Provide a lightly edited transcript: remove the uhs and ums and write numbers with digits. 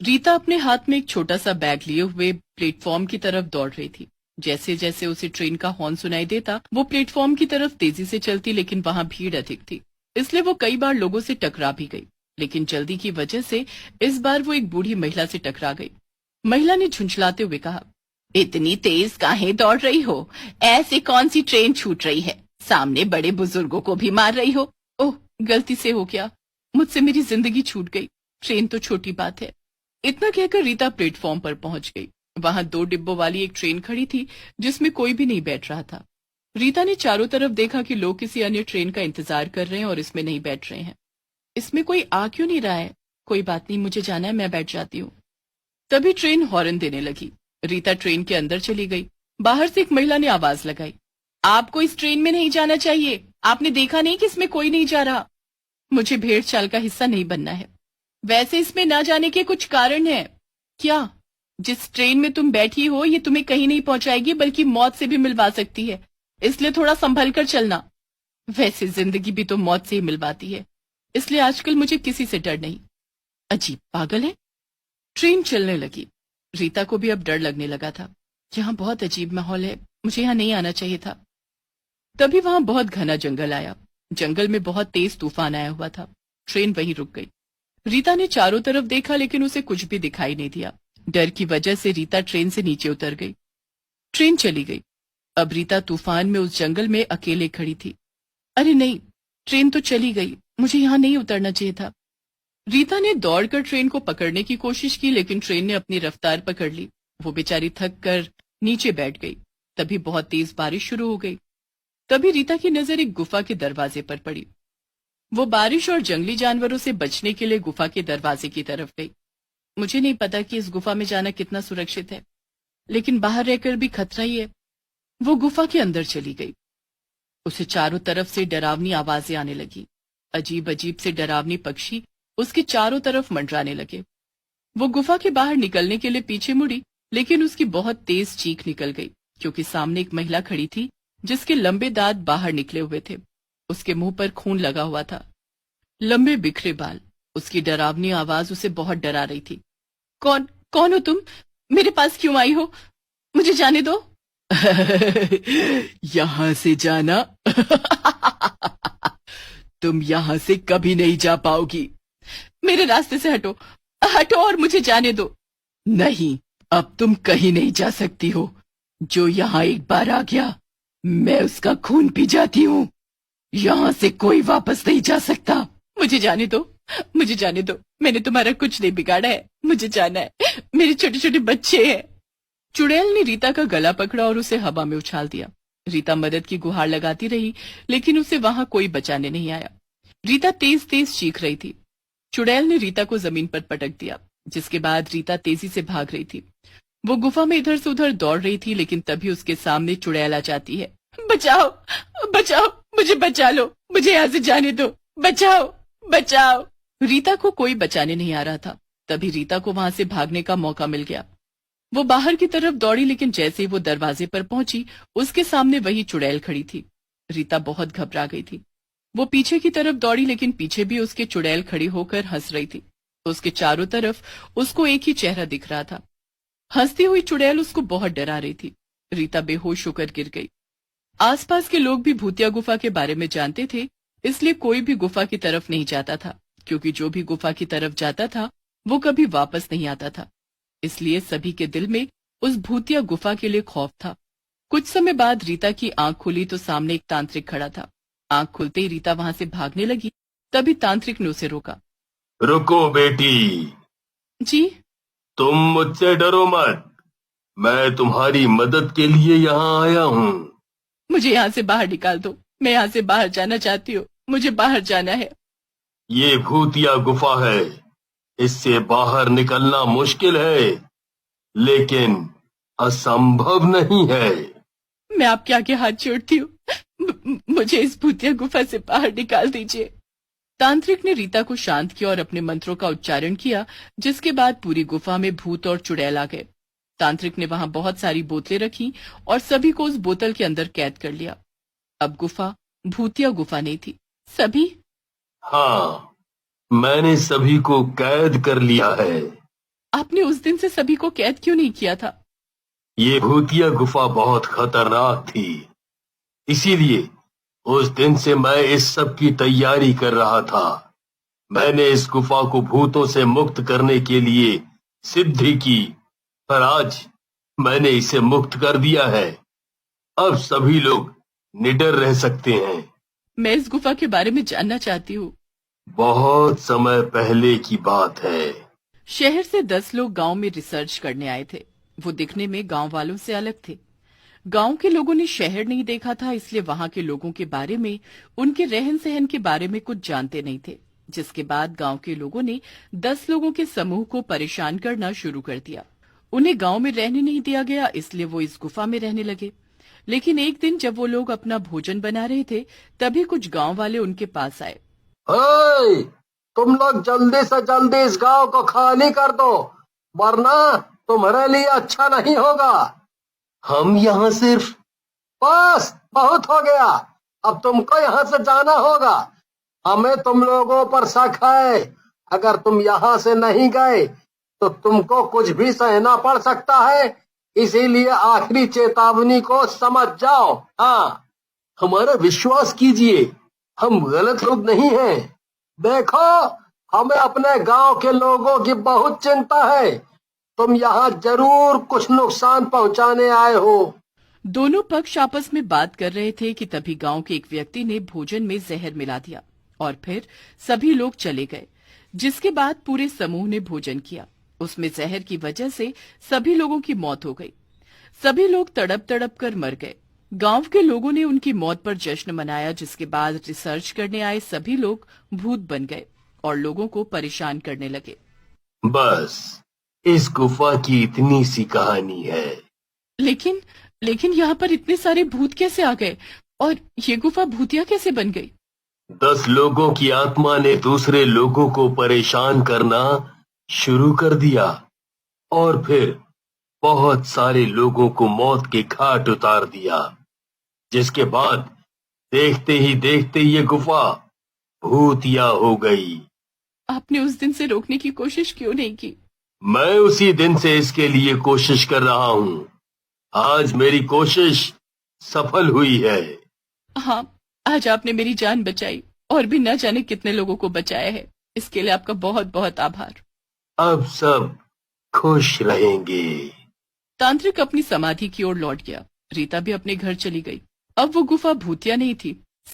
रीता अपने हाथ में एक छोटा सा बैग लिए हुए प्लेटफॉर्म की तरफ दौड़ रही थी। जैसे जैसे उसे ट्रेन का हॉर्न सुनाई देता वो प्लेटफॉर्म की तरफ तेजी से चलती, लेकिन वहां भीड़ अधिक थी, इसलिए वो कई बार लोगों से टकरा भी गई। लेकिन जल्दी की वजह से इस बार वो एक बूढ़ी महिला से टकरा गई। महिला ने झुंझलाते हुए कहा, इतनी तेज काहे दौड़ रही हो? ऐसे कौन सी ट्रेन छूट रही है? सामने बड़े बुजुर्गों को भी मार रही हो। ओह, गलती से हो गया, मुझसे मेरी जिंदगी छूट गई। ट्रेन तो छोटी बात है। इतना कहकर रीता प्लेटफॉर्म पर पहुंच गई। वहां 2 डिब्बों वाली एक ट्रेन खड़ी थी जिसमें कोई भी नहीं बैठ रहा था। रीता ने चारों तरफ देखा कि लोग किसी अन्य ट्रेन का इंतजार कर रहे हैं और इसमें नहीं बैठ रहे हैं। इसमें कोई आ क्यों नहीं रहा है? कोई बात नहीं, मुझे जाना है, मैं बैठ जाती हूँ। तभी ट्रेन हॉर्न देने लगी। रीता ट्रेन के अंदर चली गई। बाहर से एक महिला ने आवाज लगाई, आपको इस ट्रेन में नहीं जाना चाहिए। आपने देखा नहीं कि इसमें कोई नहीं जा रहा? मुझे भेड़ चाल का हिस्सा नहीं बनना है। वैसे इसमें ना जाने के कुछ कारण है क्या? जिस ट्रेन में तुम बैठी हो ये तुम्हें कहीं नहीं पहुंचाएगी, बल्कि मौत से भी मिलवा सकती है, इसलिए थोड़ा संभल कर चलना। वैसे जिंदगी भी तो मौत से ही मिलवाती है, इसलिए आजकल मुझे किसी से डर नहीं। अजीब पागल है। ट्रेन चलने लगी। रीता को भी अब डर लगने लगा था। यहाँ बहुत अजीब माहौल है, मुझे यहाँ नहीं आना चाहिए था। तभी वहां बहुत घना जंगल आया। जंगल में बहुत तेज तूफान आया हुआ था। ट्रेन वहीं रुक गई। रीता ने चारों तरफ देखा, लेकिन उसे कुछ भी दिखाई नहीं दिया। डर की वजह से रीता ट्रेन से नीचे उतर गई। ट्रेन चली गई। अब रीता तूफान में उस जंगल में अकेले खड़ी थी। अरे नहीं, ट्रेन तो चली गई, मुझे यहाँ नहीं उतरना चाहिए था। रीता ने दौड़कर ट्रेन को पकड़ने की कोशिश की, लेकिन ट्रेन ने अपनी रफ्तार पकड़ ली। वो बेचारी थक कर नीचे बैठ गई। तभी बहुत तेज बारिश शुरू हो गई। तभी रीता की नजर एक गुफा के दरवाजे पर पड़ी। वो बारिश और जंगली जानवरों से बचने के लिए गुफा के दरवाजे की तरफ गई। मुझे नहीं पता कि इस गुफा में जाना कितना सुरक्षित है, लेकिन बाहर रहकर भी खतरा ही है। वो गुफा के अंदर चली गई। उसे चारों तरफ से डरावनी आवाजें आने लगी। अजीब अजीब से डरावनी पक्षी उसके चारों तरफ मंडराने लगे। वो गुफा के बाहर निकलने के लिए पीछे मुड़ी, लेकिन उसकी बहुत तेज चीख निकल गई, क्योंकि सामने एक महिला खड़ी थी जिसके लंबे दांत बाहर निकले हुए थे। उसके मुंह पर खून लगा हुआ था, लंबे बिखरे बाल। उसकी डरावनी आवाज उसे बहुत डरा रही थी। कौन कौन हो तुम? मेरे पास क्यों आई हो? मुझे जाने दो। यहां से जाना? तुम यहां से कभी नहीं जा पाओगी। मेरे रास्ते से हटो, हटो और मुझे जाने दो। नहीं, अब तुम कहीं नहीं जा सकती हो। जो यहाँ एक बार आ गया, मैं उसका खून पी जाती हूँ। यहाँ से कोई वापस नहीं जा सकता। मुझे जाने दो, मुझे जाने दो। मैंने तुम्हारा कुछ नहीं बिगाड़ा है, मुझे जाना है। मेरे छोटे छोटे बच्चे हैं। चुड़ैल ने रीता का गला पकड़ा और उसे हवा में उछाल दिया। रीता मदद की गुहार लगाती रही, लेकिन उसे वहां कोई बचाने नहीं आया। रीता तेज तेज चीख रही थी। चुड़ैल ने रीता को जमीन पर पटक दिया, जिसके बाद रीता तेजी से भाग रही थी। वो गुफा में इधर से उधर दौड़ रही थी, लेकिन तभी उसके सामने चुड़ैल आ जाती है। बचाओ, बचाओ, मुझे बचा लो, मुझे यहाँ से जाने दो, बचाओ, बचाओ। रीता को कोई बचाने नहीं आ रहा था। तभी रीता को वहां से भागने का मौका मिल गया। वो बाहर की तरफ दौड़ी, लेकिन जैसे ही वो दरवाजे पर पहुंची, उसके सामने वही चुड़ैल खड़ी थी। रीता बहुत घबरा गई थी। वो पीछे की तरफ दौड़ी, लेकिन पीछे भी उसके चुड़ैल खड़ी होकर हंस रही थी। उसके चारों तरफ उसको एक ही चेहरा दिख रहा था। हंसती हुई चुड़ैल उसको बहुत डरा रही थी। रीता बेहोश होकर गिर गई। आसपास के लोग भी भूतिया गुफा के बारे में जानते थे, इसलिए कोई भी गुफा की तरफ नहीं जाता था, क्योंकि जो भी गुफा की तरफ जाता था वो कभी वापस नहीं आता था। इसलिए सभी के दिल में उस भूतिया गुफा के लिए खौफ था। कुछ समय बाद रीता की आंख खुली तो सामने एक तांत्रिक खड़ा था। आंख खुलते ही रीता वहां से भागने लगी। तभी तांत्रिक ने उसे रोका। रुको बेटी, जी? तुम मुझसे डरो मत। मैं तुम्हारी मदद के लिए यहाँ आया हूँ। मुझे यहाँ से बाहर निकाल दो, मैं यहाँ से बाहर जाना चाहती हूँ, मुझे बाहर जाना है। ये भूतिया गुफा है, इससे बाहर निकलना मुश्किल है, लेकिन असंभव नहीं है। मैं आपके आगे हाथ जोड़ती हूँ, मुझे इस भूतिया गुफा से बाहर निकाल दीजिए। तांत्रिक ने रीता को शांत किया और अपने मंत्रों का उच्चारण किया, जिसके बाद पूरी गुफा में भूत और चुड़ैल आ गए। तांत्रिक ने वहां बहुत सारी बोतलें रखी और सभी को उस बोतल के अंदर कैद कर लिया। अब गुफा भूतिया गुफा नहीं थी। सभी? हाँ, मैंने सभी को कैद कर लिया है। आपने उस दिन से सभी को कैद क्यों नहीं किया था? ये भूतिया गुफा बहुत खतरनाक थी, इसीलिए उस दिन से मैं इस सब की तैयारी कर रहा था। मैंने इस गुफा को भूतों से मुक्त करने के लिए सिद्धि की, पर आज मैंने इसे मुक्त कर दिया है। अब सभी लोग निडर रह सकते हैं। मैं इस गुफा के बारे में जानना चाहती हूँ। बहुत समय पहले की बात है। शहर से 10 लोग गांव में रिसर्च करने आए थे। वो दिखने में गांव वालों से अलग थे। गांव के लोगों ने शहर नहीं देखा था, इसलिए वहां के लोगों के बारे में, उनके रहन सहन के बारे में कुछ जानते नहीं थे। जिसके बाद गांव के लोगों ने 10 लोगों के समूह को परेशान करना शुरू कर दिया। उन्हें गांव में रहने नहीं दिया गया, इसलिए वो इस गुफा में रहने लगे। लेकिन एक दिन जब वो लोग अपना भोजन बना रहे थे, तभी कुछ गांव वाले उनके पास आए। हे, तुम लोग जल्दी से जल्दी इस गांव को खाली कर दो, वरना तुम्हारे लिए अच्छा नहीं होगा। हम यहाँ सिर्फ बस बहुत हो गया, अब तुमको यहाँ से जाना होगा। हमें तुम लोगों पर शक है। अगर तुम यहाँ से नहीं गए तो तुमको कुछ भी सहना पड़ सकता है, इसीलिए आखिरी चेतावनी को समझ जाओ। हाँ, हमारा विश्वास कीजिए, हम गलत लोग नहीं हैं। देखो, हमें अपने गांव के लोगों की बहुत चिंता है। तुम यहाँ जरूर कुछ नुकसान पहुँचाने आए हो। दोनों पक्ष आपस में बात कर रहे थे कि तभी गांव के एक व्यक्ति ने भोजन में जहर मिला दिया और फिर सभी लोग चले गए। जिसके बाद पूरे समूह ने भोजन किया। उसमें जहर की वजह से सभी लोगों की मौत हो गई। सभी लोग तड़प तड़प कर मर गए। गांव के लोगों ने उनकी मौत पर जश्न मनाया, जिसके बाद रिसर्च करने आए सभी लोग भूत बन गए और लोगों को परेशान करने लगे। बस इस गुफा की इतनी सी कहानी है। लेकिन यहाँ पर इतने सारे भूत कैसे आ गए और ये गुफा भूतिया कैसे बन गई? 10 लोगों की आत्मा ने दूसरे लोगों को परेशान करना शुरू कर दिया और फिर बहुत सारे लोगों को मौत के घाट उतार दिया। जिसके बाद देखते ही देखते ये गुफा भूतिया हो गई। आपने उस दिन से रोकने की कोशिश क्यों नहीं की? मैं उसी दिन से इसके लिए कोशिश कर रहा हूँ। आज मेरी कोशिश सफल हुई है। हाँ, आज आपने मेरी जान बचाई और भी न जाने कितने लोगों को बचाया है। इसके लिए आपका बहुत बहुत आभार। अब सब खुश रहेंगे। तांत्रिक अपनी समाधि की ओर लौट गया। रीता भी अपने घर चली गई। अब वो गुफा भूतिया नहीं थी,